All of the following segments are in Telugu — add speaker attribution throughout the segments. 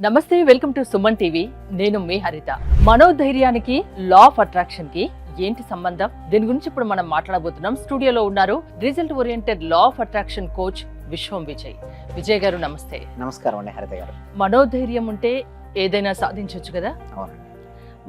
Speaker 1: నమస్తే, వెల్కమ్ టు సుమన్ టీవీ. నేను మీ హరిత. మనోధైర్యానికి లా ఆఫ్ అట్రాక్షన్ కి ఏంటి సంబంధం? దీని గురించి ఇప్పుడు మనం మాట్లాడబోతున్నాం. స్టూడియోలో ఉన్నారు result oriented law of attraction coach విశ్వం విజయ్. విజయ్ గారు నమస్తే.
Speaker 2: నమస్కారం అండి హరిత గారు.
Speaker 1: మనోధైర్యం ఉంటే ఏదైనా సాధించవచ్చు కదా?
Speaker 2: అవునండి.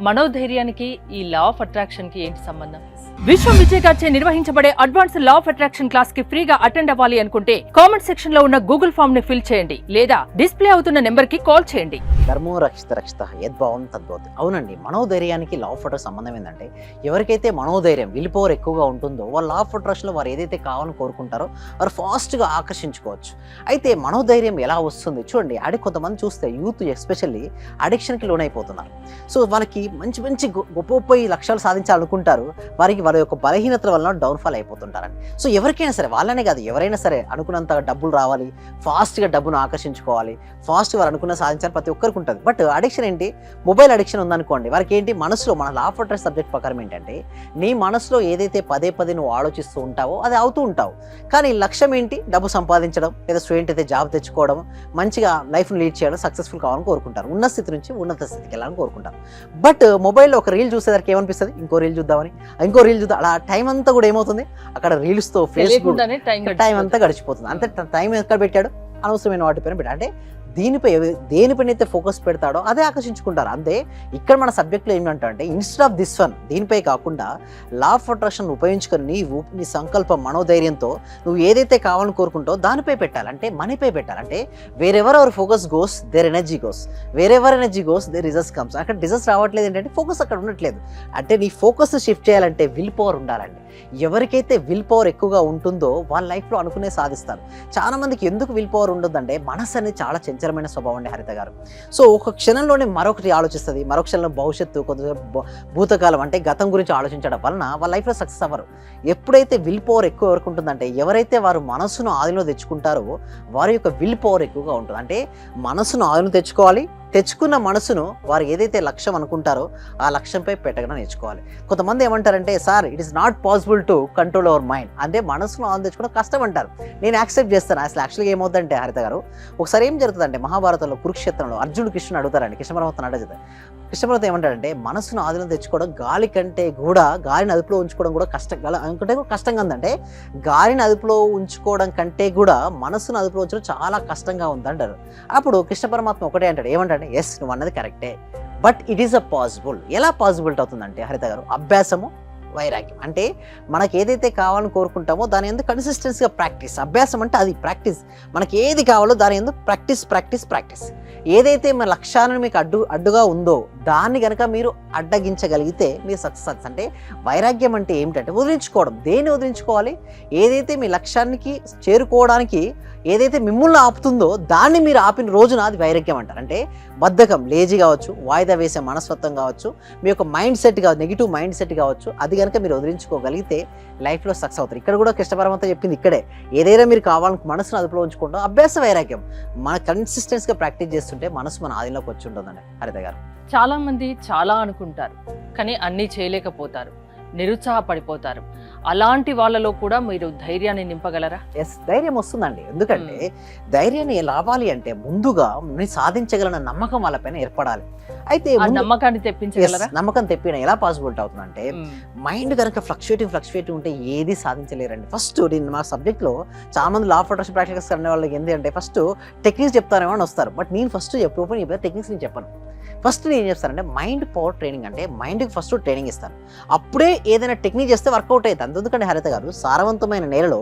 Speaker 1: మనోధైర్యానికి ఈ లా ఆఫ్ అట్రాక్షన్ కి ఏంటి సంబంధం? విశ్వం విజయ్ గారిచే నిర్వహించబడే advance law of attraction class కి ఫ్రీగా అటెండ్ అవ్వాలి అనుకుంటే కామెంట్ సెక్షన్ లో ఉన్న గూగుల్ ఫామ్ ని ఫిల్ చేయండి, లేదా డిస్ప్లే అవుతున్న నెంబర్ కి కాల్ చేయండి.
Speaker 2: ధర్మో రక్షిత రక్షిత యద్భావం తద్భవతి. అవునండి, మనోధైర్యానికి లా ఆఫ్ అట్రాక్షన్ సంబంధం ఏంటంటే, ఎవరికైతే మనోధైర్యం విల్ పవర్ ఎక్కువగా ఉంటుందో వాళ్ళ లా ఆఫ్ అట్రాక్షన్ లో వారు ఏదైతే కావాలని కోరుకుంటారో వారు ఫాస్ట్ గా ఆకర్షించుకోవచ్చు. అయితే మనోధైర్యం ఎలా వస్తుంది చూడండి. కొంతమంది చూస్తే యూత్ ఎస్పెషల్లీ అడిక్షన్ కి లోనైపోతున్నారు. సో వాళ్ళకి మంచి మంచి గొప్ప గొప్ప లక్ష్యాలు సాధించాలనుకుంటారు, వారికి వారి యొక్క బలహీనతల వలన డౌన్ఫాల్ అయిపోతుంటారండి. సో ఎవరికైనా సరే, వాళ్ళనే కాదు ఎవరైనా సరే, అనుకున్నంత డబ్బులు రావాలి, ఫాస్ట్గా డబ్బును ఆకర్షించుకోవాలి, ఫాస్ట్గా వారు అనుకున్న సాధించాలి, ప్రతి ఒక్కరికి ఉంటుంది. బట్ అడిక్షన్ ఏంటి? మొబైల్ అడిక్షన్ ఉందనుకోండి, వారికి ఏంటి మనసులో, మన లా ఆఫ్ అట్రాక్షన్ సబ్జెక్ట్ ప్రకారం ఏంటంటే, నీ మనసులో ఏదైతే పదే పదే నువ్వు ఆలోచిస్తూ ఉంటావో అది అవుతూ ఉంటావు. కానీ లక్ష్యం ఏంటి? డబ్బు సంపాదించడం, లేదా స్టూడెంట్ అయితే జాబ్ తెచ్చుకోవడం, మంచిగా లైఫ్ను లీడ్ చేయడం, సక్సెస్ఫుల్ కావాలని కోరుకుంటారు, ఉన్న స్థితి నుంచి ఉన్నత స్థితికి వెళ్ళాలని కోరుకుంటారు. బట్ మొబైల్లో ఒక రీల్ చూసేదానికి ఏమనిపిస్తుంది? ఇంకో రీల్ చూద్దామని, ఇంకో రీల్ చూద్దాం, అలా టైం అంతా కూడా ఏమవుతుంది అక్కడ రీల్స్తో ఫేస్బుక్ టైం అంతా గడిచిపోతుంది. అంతే టైం ఎక్కడ పెట్టాడు? అనవసరమైన వాటిపైన పెట్టాడు. అంటే దేనిపైన అయితే ఫోకస్ పెడతాడో అదే ఆకర్షించుకుంటారు. అంతే ఇక్కడ మన సబ్జెక్ట్లో ఏమంటే, ఇన్స్టెడ్ ఆఫ్ దిస్ వన్, దీనిపై కాకుండా లా ఆఫ్ అట్రాక్షన్ ఉపయోగించుకొని నీ సంకల్పం మనోధైర్యంతో నువ్వు ఏదైతే కావాలని కోరుకుంటావో దానిపై పెట్టాలి. అంటే మనీపై పెట్టాలి. అంటే wherever our focus goes there energy goes, wherever energy goes there results comes. అక్కడ రిజల్ట్స్ రావట్లేదు ఏంటంటే ఫోకస్ అక్కడ ఉండట్లేదు. అంటే నీ ఫోకస్ షిఫ్ట్ చేయాలంటే విల్ పవర్ ఉండాలండి. ఎవరికైతే విల్ పవర్ ఎక్కువగా ఉంటుందో వాళ్ళ లైఫ్లో అనుకునే సాధిస్తారు. చాలా మందికి ఎందుకు విల్ పవర్ ఉండదంటే, మనసు అనేది చాలా చంచలమైన స్వభావం అండి హరిత గారు. సో ఒక క్షణంలోనే మరొకటి ఆలోచిస్తుంది, మరొక క్షణంలో భవిష్యత్తు, కొంత భూతకాలం అంటే గతం గురించి ఆలోచించడం వలన వాళ్ళ లైఫ్లో సక్సెస్ అవ్వరు. ఎప్పుడైతే విల్ పవర్ ఎక్కువ ఎవరికి ఉంటుందంటే, ఎవరైతే వారు మనసును ఆదిలో తెచ్చుకుంటారో వారి యొక్క విల్ పవర్ ఎక్కువగా ఉంటుంది. అంటే మనసును ఆదిలో తెచ్చుకోవాలి, తెచ్చుకున్న మనసును వారు ఏదైతే లక్ష్యం అనుకుంటారో ఆ లక్ష్యంపై పెట్టడం నేర్చుకోవాలి. కొంతమంది ఏమంటారంటే, sir it is not possible to control our mind, అంటే మనసును ఆన్ తెచ్చుకోవడం కష్టం అంటారు. నేను యాక్సెప్ట్ చేస్తాను. అసలు యాక్చువల్గా ఏమవుతుందంటే హరిత గారు, ఒకసారి ఏం జరుగుతుందంటే మహాభారతంలో కురుక్షేత్రంలో అర్జునుడు కృష్ణుని అడుగుతారండి, కృష్ణ పరమాత్మను అడుగుతారు. కృష్ణ పరమాత్మ ఏమంటారంటే, మనసును ఆధీనం తెచ్చుకోవడం గాలి కంటే కూడా, గాలిని అదుపులో ఉంచుకోవడం కూడా కష్టంగా ఉందంటే, గాలిని అదుపులో ఉంచుకోవడం కంటే కూడా మనసును అదుపులో ఉంచడం చాలా కష్టంగా ఉంది అంటారు. అప్పుడు కృష్ణ పరమాత్మ ఒకటే అంటాడు, ఏమంటాడు? ఎస్, నువ్వు అన్నది కరెక్టే, but it is a possible. ఎలా పాసిబిలిటీ అవుతుందంటే హరిత గారు, అభ్యాసము, వైరాగ్యం. అంటే మనకి ఏదైతే కావాలని కోరుకుంటామో దాని ఎందుకు కన్సిస్టెన్సీగా ప్రాక్టీస్. అభ్యాసం అంటే అది ప్రాక్టీస్. మనకి ఏది కావాలో దాని ఎందుకు ప్రాక్టీస్. ఏదైతే మన లక్ష్యాలను మీకు అడ్డుగా ఉందో దాన్ని కనుక మీరు అడ్డగించగలిగితే మీరు సక్సెస్. అంటే వైరాగ్యం అంటే ఏమిటంటే వదిలించుకోవడం. దేన్ని వదిలించుకోవాలి? ఏదైతే మీ లక్ష్యానికి చేరుకోవడానికి ఏదైతే మిమ్మల్ని ఆపుతుందో దాన్ని మీరు ఆపిన రోజున అది వైరాగ్యం అంటారు. అంటే బద్ధకం, లేజీ కావచ్చు, వాయిదా వేసే మనస్తత్వం కావచ్చు, మీ యొక్క మైండ్ సెట్ కావచ్చు, నెగిటివ్ మైండ్ సెట్ కావచ్చు, అది కనుక మీరు వదిలించుకోగలిగితే లైఫ్లో సక్సెస్ అవుతారు. ఇక్కడ కూడా కృష్ణ పరమాత్మ చెప్పింది ఇక్కడే, ఏదైనా మీరు కావాలని మనసును అదుపులో ఉంచుకుంటాం, అభ్యాస వైరాగ్యం. మన కన్సిస్టెన్సీగా ప్రాక్టీస్ చేస్తుంటే మనసు మన ఆధీనంలోకి వచ్చి ఉంటుందండి హరిత గారు.
Speaker 1: చాలా మంది చాలా అనుకుంటారు కానీ అన్నీ చేయలేకపోతారు, నిరుత్సాహపడిపోతారు. అలాంటి వాళ్ళలో కూడా మీరు ధైర్యాన్ని నింపగలరా?
Speaker 2: ఎస్, ధైర్యం వస్తుందండి. ఎందుకంటే ధైర్యాన్ని లాభాలి అంటే ముందుగా నేను సాధించగలన నమ్మకం వాళ్ళపైన ఏర్పడాలి. అయితే
Speaker 1: నమ్మకాన్ని తెప్పించగలరా?
Speaker 2: నమ్మకం తెప్పిన ఎలా పాసిబిలిటీ అవుతుందంటే, మైండ్ కనుక ఫ్లక్చుయేటింగ్ ఉంటే ఏది సాధించలేరండి. ఫస్ట్ నేను మా సబ్జెక్ట్లో చాలా మంది లా ఆఫ్ అట్రాక్షన్ ప్రాక్టీస్ అనే వాళ్ళకి ఏంటి అంటే, ఫస్ట్ టెక్నిక్స్ చెప్తారేమో అని వస్తారు. బట్ నేను ఫస్ట్ టెక్నిక్స్ నేను చెప్పను. ఫస్ట్ నేను ఏం చేస్తానంటే మైండ్ పవర్ ట్రైనింగ్, అంటే మైండ్కి ఫస్ట్ ట్రైనింగ్ ఇస్తాను. అప్పుడే ఏదైనా టెక్నిక్ చేస్తే వర్కౌట్ అవుతుంది. అందుకంటే హరిత గారు, సారవంతమైన నేలలో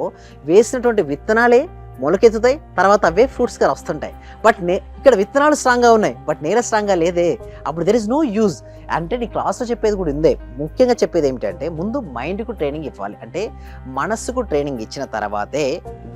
Speaker 2: వేసినటువంటి విత్తనాలే మొలకెత్తుతాయి, తర్వాత అవే ఫ్రూట్స్గా వస్తుంటాయి. బట్ ఇక్కడ విత్తనాలు స్ట్రాంగ్గా ఉన్నాయి, బట్ నేల స్ట్రాంగ్గా లేదే, అప్పుడు దెర్ ఇస్ నో యూజ్. అంటే నీ క్లాస్లో చెప్పేది కూడా ఉందే. ముఖ్యంగా చెప్పేది ఏమిటంటే, ముందు మైండ్కు ట్రైనింగ్ ఇవ్వాలి. అంటే మనసుకు ట్రైనింగ్ ఇచ్చిన తర్వాతే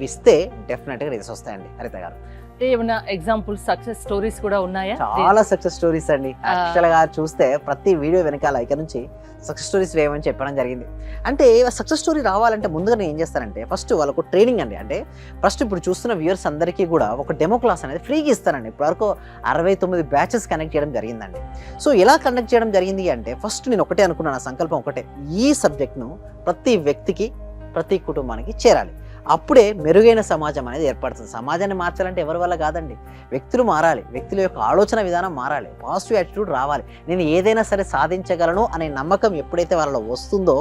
Speaker 2: ఇస్తే డెఫినెట్గా రిజల్ట్స్ వస్తాయండి హరిత గారు.
Speaker 1: ఏమైనా ఎగ్జాంపుల్ సక్సెస్ స్టోరీస్ కూడా ఉన్నాయా?
Speaker 2: చాలా సక్సెస్ స్టోరీస్ అండి. యాక్చువల్ గా చూస్తే ప్రతి వీడియో వెనకాల ఇక్కడ నుంచి సక్సెస్ స్టోరీస్ వేయమని చెప్పడం జరిగింది. అంటే సక్సెస్ స్టోరీ రావాలంటే ముందుగా నేను ఏం చేస్తానంటే, ఫస్ట్ వాళ్ళకు ట్రైనింగ్ అండి. అంటే ఫస్ట్ ఇప్పుడు చూస్తున్న వ్యూయర్స్ అందరికీ కూడా ఒక డెమో క్లాస్ అనేది ఫ్రీగా ఇస్తానండి. ఇప్పటివరకు 69 బ్యాచెస్ కనెక్ట్ చేయడం జరిగిందండి. సో ఎలా కండక్ట్ చేయడం జరిగింది అంటే, ఫస్ట్ నేను ఒకటే అనుకున్నాను, నా సంకల్పం ఒకటే, ఈ సబ్జెక్ట్ను ప్రతి వ్యక్తికి, ప్రతి కుటుంబానికి చేరాలి. అప్పుడే మెరుగైన సమాజం అనేది ఏర్పడుతుంది. సమాజాన్ని మార్చాలంటే ఎవరి వల్ల కాదండి, వ్యక్తులు మారాలి, వ్యక్తుల యొక్క ఆలోచన విధానం మారాలి, పాజిటివ్ యాటిట్యూడ్ రావాలి. నేను ఏదైనా సరే సాధించగలను అనే నమ్మకం ఎప్పుడైతే వాళ్ళలో వస్తుందో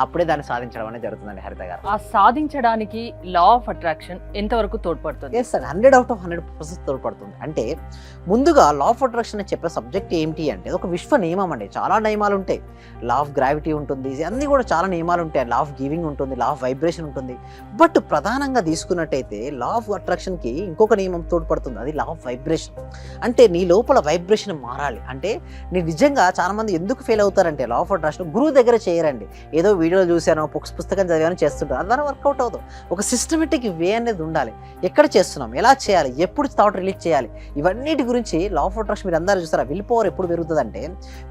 Speaker 2: అప్పుడే దాన్ని సాధించడం అనేది జరుగుతుందండి హరిత గారు.
Speaker 1: ఆ సాధించడానికి లా ఆఫ్ అట్రాక్షన్ ఎంతవరకు తోడ్పడుతుంది?
Speaker 2: ఎస్ అండి, 100/100% తోడ్పడుతుంది. అంటే ముందుగా లా ఆఫ్ అట్రాక్షన్ చెప్పే సబ్జెక్ట్ ఏంటి అంటే ఒక విశ్వ నియమం అండి. చాలా నియమాలు ఉంటాయి. లా ఆఫ్ గ్రావిటీ ఉంటుంది, అన్నీ కూడా చాలా నియమాలు ఉంటాయి. లా ఆఫ్ గివింగ్ ఉంటుంది, లా ఆఫ్ వైబ్రేషన్ ఉంటుంది. బట్ ప్రధానంగా తీసుకున్నట్టయితే లా ఆఫ్ అట్రాక్షన్కి ఇంకొక నియమం తోడ్పడుతుంది, అది లా ఆఫ్ వైబ్రేషన్. అంటే నీ లోపల వైబ్రేషన్ మారాలి. అంటే నీ నిజంగా చాలా మంది ఎందుకు ఫెయిల్ అవుతారంటే లా ఆఫ్ అట్రాక్షన్ గురువు దగ్గర చేయరండి. ఏదో వీడియోలు చూశాను, పుస్తకం చదివాను చేస్తుంటారు, అది ద్వారా వర్కౌట్ అవుతుంది. ఒక సిస్టమేటిక్ వే అనేది ఉండాలి. ఎక్కడ చేస్తున్నాం, ఎలా చేయాలి, ఎప్పుడు థాట్ రిలీజ్ చేయాలి, ఇవన్నిటి గురించి లా ఆఫ్ అట్రాక్షన్ మీరు అందరూ చూస్తారా. విల్ పవర్ ఎప్పుడు పెరుగుతుంది అంటే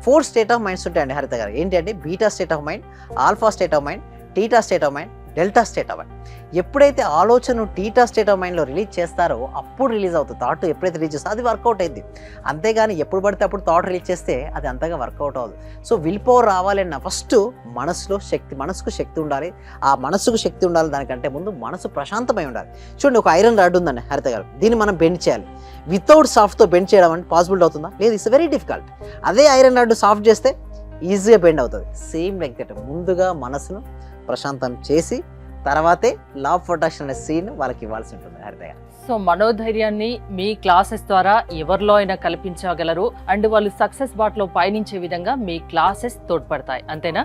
Speaker 2: 4 స్టేట్ ఆఫ్ మైండ్స్ ఉంటాయండి హరిత గారు. ఏంటి అంటే beta state of mind, alpha state of mind, theta state of mind, delta state of mind. ఎప్పుడైతే ఆలోచన టీటా స్టేట్ ఆఫ్ మైండ్లో రిలీజ్ చేస్తారో అప్పుడు రిలీజ్ అవుతుంది. థాట్ ఎప్పుడైతే రిలీజ్ చేస్తారో అది వర్కౌట్ అయింది. అంతేగాని ఎప్పుడు పడితే అప్పుడు థాట్ రిలీజ్ చేస్తే అది అంతగా వర్కౌట్ అవ్వదు. సో విల్ పవర్ రావాలన్న ఫస్ట్ మనసులో శక్తి, మనసుకు శక్తి ఉండాలి. ఆ మనసుకు శక్తి ఉండాలి, దానికంటే ముందు మనసు ప్రశాంతమై ఉండాలి. చూడండి, ఒక ఐరన్ రాడ్ ఉందండి హరిత గారు, దీన్ని మనం బెండ్ చేయాలి. వితౌట్ సాఫ్ట్తో బెండ్ చేయడం అంటే పాసిబిలిటీ అవుతుందా? లేదు, ఇట్స్ వెరీ డిఫికల్ట్. అదే ఐరన్ రాడ్ సాఫ్ట్ చేస్తే ఈజీగా బెండ్ అవుతుంది. సేమ్ లైక్ దట్, ముందుగా మనసును ప్రశాంతం చేసి తర్వాతే లా ఆఫ్ అట్రాక్షన్ అనే సీన్ వాళ్ళకి ఇవ్వాల్సి ఉంటుంది హరిత గారు.
Speaker 1: సో మనోధైర్యాన్ని మీ క్లాసెస్ ద్వారా ఎవరిలో అయినా కల్పించగలరు అండ్ వాళ్ళు సక్సెస్ బాటలో పయనించే విధంగా మీ క్లాసెస్ తోడ్పడతాయి, అంతేనా?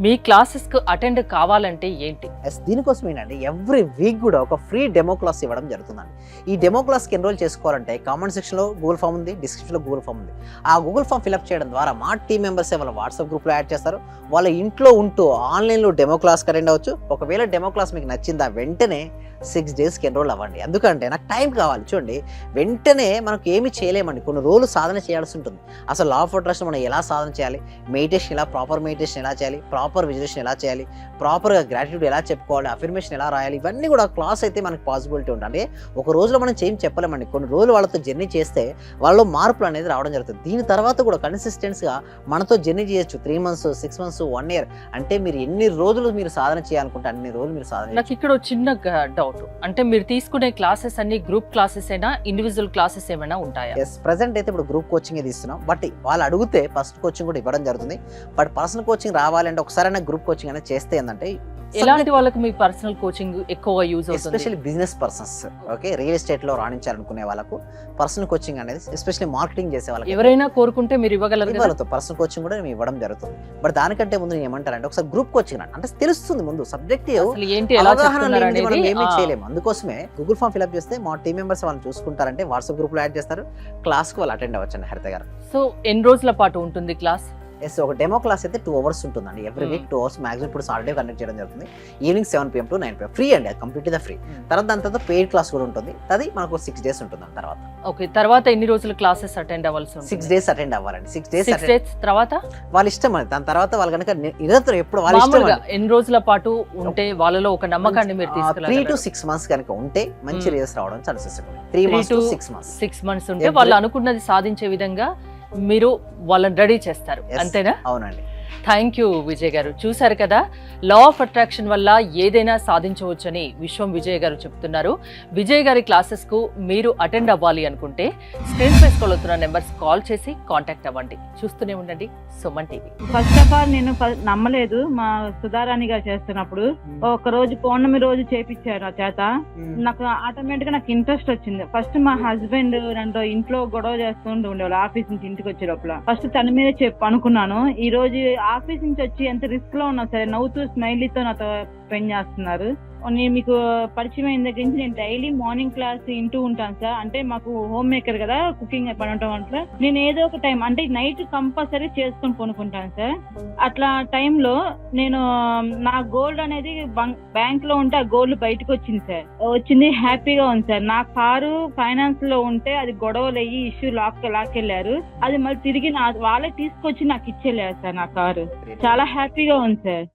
Speaker 1: మీ క్లాసెస్కు అటెండ్ కావాలంటే ఏంటి?
Speaker 2: దీనికోసం ఏంటంటే ఎవ్రీ వీక్ కూడా ఒక ఫ్రీ డెమో క్లాస్ ఇవ్వడం జరుగుతుందండి. ఈ డెమో క్లాస్కి ఎన్రోల్ చేసుకోవాలంటే కామెంట్ సెక్షన్లో గూగుల్ ఫామ్ ఉంది, డిస్క్రిప్షన్లో గూగుల్ ఫామ్ ఉంది. ఆ గూగుల్ ఫామ్ ఫిల్అప్ చేయడం ద్వారా మా టీం మెంబర్స్ వాళ్ళ వాట్సాప్ గ్రూప్లో యాడ్ చేస్తారు. వాళ్ళ ఇంట్లో ఉంటూ ఆన్లైన్లో డెమో క్లాస్కి అటెండ్ అవ్వచ్చు. ఒకవేళ డెమో క్లాస్ మీకు నచ్చిందా వెంటనే 6 డేస్కి ఎన్రోల్ అవ్వండి. ఎందుకంటే నాకు టైం కావాలి. చూడండి, వెంటనే మనకు ఏమి చేయలేమండి, కొన్ని రోజులు సాధన చేయాల్సి ఉంటుంది. అసలు లా ఆఫ్ అట్రాక్షన్ మనం ఎలా సాధన చేయాలి, మెడిటేషన్ ఎలా, ప్రాపర్ మెడిటేషన్ ఎలా చేయాలి, ప్రాపర్ విజులేషన్ ఎలా చేయాలి, ప్రాపర్గా గ్రాటిట్యూడ్ ఎలా చెప్పుకోవాలి, అఫర్మేషన్ ఎలా రాయాలి, ఇవన్నీ కూడా క్లాస్ అయితే మనకు పాసిబిలిటీ ఉంటుంది. అంటే ఒక రోజులో మనం చేయం చెప్పలేమండి, కొన్ని రోజులు వాళ్ళతో జర్నీ చేస్తే వాళ్ళలో మార్పులు అనేది రావడం జరుగుతుంది. దీని తర్వాత కూడా కన్సిస్టెన్స్గా మనతో జర్నీ చేయొచ్చు. 3 months, 6 months, 1 year. అంటే మీరు ఎన్ని రోజులు మీరు సాధన చేయాలనుకుంటే అన్ని రోజులు మీరు సాధన.
Speaker 1: నాకు ఇక్కడ చిన్న డౌట్, అంటే మీరు తీసుకునే క్లాసెస్ అన్ని గ్రూప్ క్లాసెస్ అయినా ఇండివిజువల్ క్లాసెస్ ఏమైనా ఉంటాయా?
Speaker 2: ఎస్, ప్రెసెంట్ అయితే ఇప్పుడు గ్రూప్ కోచింగ్ తీస్తున్నాం. బట్ వాళ్ళు అడిగితే ఫస్ట్ కోచింగ్ కూడా ఇవ్వడం జరుగుతుంది. బట్ పర్సనల్ కోచింగ్ రావాలంటే ఒకసారి గ్రూప్ కోచింగ్ అనేది చేస్తే ఏంటంటే
Speaker 1: ఎలాంటి వాళ్ళకి మీ పర్సనల్ కోచింగ్ ఎక్కువ యూజ్ అవుతుంది?
Speaker 2: Especially business persons, okay, real estate లో రాణించాలనుకునే వాళ్ళకు పర్సనల్ కోచింగ్ అనేది, ఎస్పెషల్లీ మార్కెటింగ్ చేసే వాళ్ళకి
Speaker 1: ఎవరైనా కోరుకుంటే మీరు ఇవ్వగలరు.
Speaker 2: పర్సనల్ కోచింగ్ కూడా మేము ఇవ్వడం జరుగుతుంది. బట్ దానికంటే ముందు నేను ఏమంటారంటే ఒకసారి గ్రూప్ కోచింగ్ అంటే తెలుస్తుంది ముందు సబ్జెక్ట్
Speaker 1: ఏంటి, ఎలా
Speaker 2: మనం ఏమీ చేయలేము. అందుకోసమే గూగుల్ ఫామ్ ఫిల్అప్ చేస్తే మా టీం మెంబర్స్ వాళ్ళని చూసుకుంటారంటే వాట్సాప్ గ్రూప్ లో యాడ్ చేస్తారు, క్లాస్ కు వాళ్ళు అటెండ్ అవ్వచ్చండి హరిత గారు.
Speaker 1: సో ఎన్ని రోజుల పాటు ఉంటుంది క్లాస్?
Speaker 2: ఎస్, ఒక డెమో క్లాస్ అయితే 2 hours ఉంటుందండి. Every week 2 hours maximum. ఇప్పుడు సాటర్డే కండక్ట్ చేయడం జరుగుతుంది. Evening 7 PM to 9 PM free అండి, అది కంప్లీట్గా ఫ్రీ. తర్వాత దాని తర్వాత పెయిడ్ క్లాస్ కూడా ఉంటుంది, అది మనకు 6 days ఉంటుంది. తర్వాత
Speaker 1: ఓకే, తర్వాత ఎన్ని రోజులు క్లాసెస్ అటెండ్ అవ్వాల్సి ఉంటుంది?
Speaker 2: 6 days అటెండ్ అవ్వాలండి. 6 days
Speaker 1: తర్వాత
Speaker 2: వాళ్ళ ఇష్టం అండి. దాని తర్వాత వాళ్ళు కనుక నిరంతరం ఎప్పుడు వాళ్ళ ఇష్టం.
Speaker 1: ఎన్ని రోజుల పాటు ఉంటే వాళ్ళలో ఒక నమ్మకాన్ని మీరు
Speaker 2: 3 to 6 months కనుక ఉంటే మంచి రిజల్ట్స్ రావడం ఛాన్సెస్ ఉన్నాయి. 3 months to 6 months
Speaker 1: 6 months ఉంటే వాళ్ళు అనుకున్నది సాధించే విధంగా మీరు వాళ్ళని రెడీ చేస్తారు, అంతేనా?
Speaker 2: అవునండి.
Speaker 1: థ్యాంక్ యూ విజయ్ గారు. చూశారు కదా, లా ఆఫ్ అట్రాక్షన్ వల్ల ఏదైనా సాధించవచ్చని విశ్వం విజయ్ గారు చెప్తున్నారు. విజయ్ గారి క్లాసెస్ కు మీరు అటెండ్ అవ్వాలి అనుకుంటే స్క్రీన్ పై స్క్రోల్ అవుతున్న నెంబర్స్ కాల్ చేసి కాంటాక్ట్ అవ్వండి. చూస్తూనే ఉండండి Suman TV.
Speaker 3: First of all నేను నమ్మలేదు. మా సుధారాణి గారు చేస్తున్నప్పుడు ఒక రోజు పౌర్ణమి రోజు చేపించారు నా చేత. నాకు ఆటోమేటిక్ గా నాకు ఇంట్రెస్ట్ వచ్చింది. ఫస్ట్ మా హస్బెండ్ నన్ను ఇంట్లో గొడవ చేస్తూ ఉండేవాళ్ళు. ఆఫీస్ నుంచి ఇంటికి వచ్చే లోపల ఫస్ట్ తన మీద అనుకున్నాను. ఈ రోజు ఆఫీస్ నుంచి వచ్చి ఎంత రిస్క్ లో ఉన్నా సరే నవ్వుతూ స్మైలీతో నాతో స్పెండ్ చేస్తున్నారు. నేను మీకు పరిచయం అయిన దగ్గర నుంచి నేను డైలీ మార్నింగ్ క్లాస్ వింటూ ఉంటాను సార్. అంటే మాకు హోమ్ మేకర్ కదా, కుకింగ్ పని ఉండటం వల్ల నేను ఏదో ఒక టైం అంటే నైట్ కంపల్సరీ చేసుకొని కొనుక్కుంటాను సార్. అట్లా టైంలో నేను నా గోల్డ్ అనేది బ్యాంక్ లో ఉంటే ఆ గోల్డ్ బయటకు వచ్చింది సార్. వచ్చింది, హ్యాపీగా ఉంది సార్. నా కారు ఫైనాన్స్ లో ఉంటే అది గొడవలు అయ్యి ఇష్యూ లాక్కెళ్ళారు. అది మళ్ళీ తిరిగి వాళ్ళే తీసుకొచ్చి నాకు ఇచ్చేళ్ళారు సార్. నా కారు చాలా హ్యాపీగా ఉంది సార్.